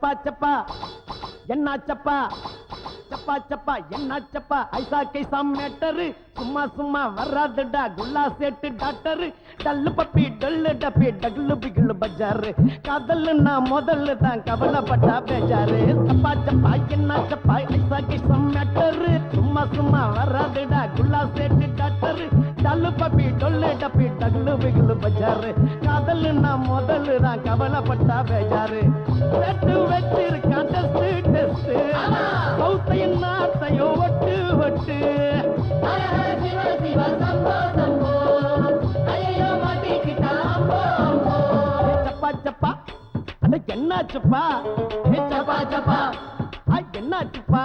சப்பா சப்பா என்ன சப்பா சப்பா சப்பா என்ன சப்பா ஐசா கைசா மேட்டரு சும்மா சும்மா வராதுடா குல்லா சேட்டு டாக்டரு டல்லு பப்பி டல்லு டப்பி டகுலு பிகுலு பஜாரு காதல்னா முதல்ல தான் கவலைப்பட்டா பேஜாரு சப்பா சப்பா என்ன சப்பா ஐசா கைசா மேட்டரு சும்மா சும்மா வராதுடா குல்லா சேட்டு டாக்டரு டல்லு பப்பி டல்லு டப்பி டகுலு பிகுலு பஜாரு காதல்னா முதல்ல தான் கவலைப்பட்டா பேஜாரு செட்டு வச்சிருக்கான் டெஸ்ட் டெஸ்ட் சௌத்தையும் நாத்தையும் ஒட்டு ஒட்டு சப்பா சப்பா அட என்னாச்சுப்பா சப்பா சப்பா என்னாச்சுப்பா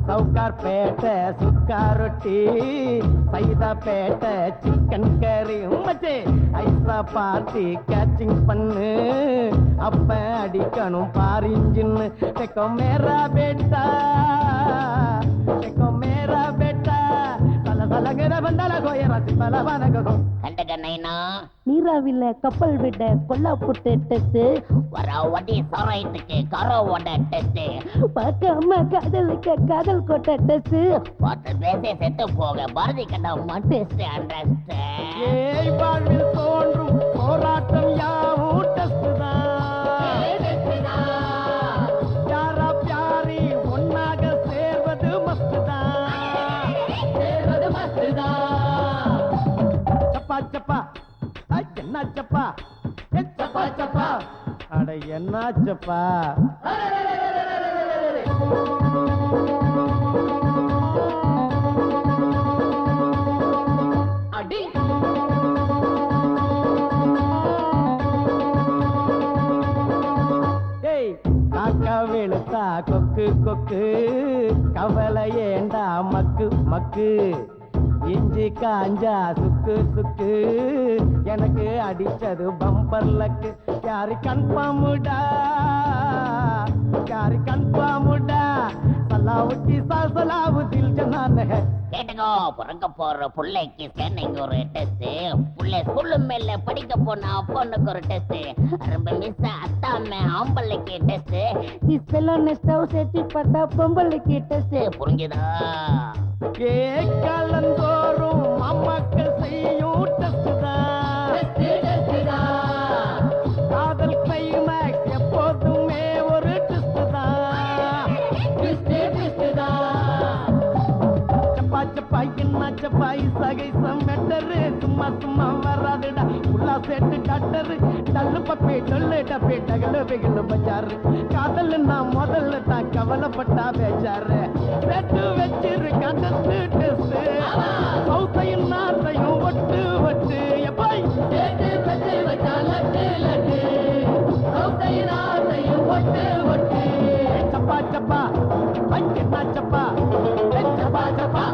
சவுகார்பேட்டை சுக்கா ரொட்டி சைதாப்பேட்டை சிக்கன் கறி மச்சே ஐசா பார்ட்டி கேச்சிங் பண்ணு அப்ப அடிக்கணும் பாரிஞ்சின்னு டெக்கோ மேரா பேட்டா டெக்கோ மேரா பேட்டா சல சலகர வந்தல கோய ரசி பல வனகோ கண்டக நைனா நீராவில கப்பல் விட கொல்லா புட்டு டெஸ்ட் வர வடி சரைட்டுக்கு கரோவோட டெஸ்ட் பார்க்காம காதலுக்கு காதல் கோட்டை டெஸ்ட் பார்த்து பேச செத்து போக பாரதி கண்டம் டெஸ்ட் அண்டர்ஸ்ட் ஏய் வாழ்வில் தோன்றும் போராட்டம் யாவும் டெஸ்ட் தான் யாரா பியாரி ஒன்னாக சேர்வது மஸ்ட் தான் சப்பா சப்பா என்ன சப்பா சப்பா சப்பா அட என்ன சப்பா அடி ஏய் காக்கா வெளுத்தா கொக்கு கொக்கு கவலை ஏண்டா மக்கு மக்கு இஞ்சி காஞ்சா சுக்கு சுக்கு எனக்கு அடிச்சது பம்பர் லக்கு யாரு கன்ஃபார்முடா யாரு கன்ஃபார்முடா சலாவுக்கு சலாவு தில் ஜனான கேட்டுக்கோ பிறக்க போற பிள்ளைக்கு ஸ்கேனிங் ஒரு டெஸ்ட் பிள்ளை ஸ்கூலு மேல படிக்க போனா பொண்ணுக்கு ஒரு டெஸ்ட் ரொம்ப மிஸ் அத்தாம ஆம்பளைக்கு டெஸ்ட் இஸ்பெல்லான ஸ்டவ் செட்டி பார்த்தா பொம்பளைக்கு டெஸ்ட் புரிஞ்சுதா கேட்கலந்தோறும் அம்மாக்கள் செய்யும் டெஸ்ட் தான் காதல் கிளைமேக்ஸ் எப்போதுமே ஒரு டெஸ்ட் தான் சப்பா சப்பா என்ன சப்பா சகை சமெட்டரு சும்மா சும்மா வராதுடா உள்ள சேட்டு டாக்டரு டல்லு பப்பி டொல்லு டப்பி டகலு பிகலு பஜாரு காதல்னா முதல்ல தான் கவலைப்பட்டா பேச்சாரு செட்டு வச்சிருக்கான் டெஸ்ட் டெஸ்ட் சௌத்தையும் நாத்தையும் ஒட்டு ஒட்டு எப்பாய் சேட்டு வச்சு வச்சா லட்டு லட்டு சௌத்தையும் நாத்தையும் ஒட்டு ஒட்டு சப்பா சப்பா என்ன சப்பா சப்பா சப்பா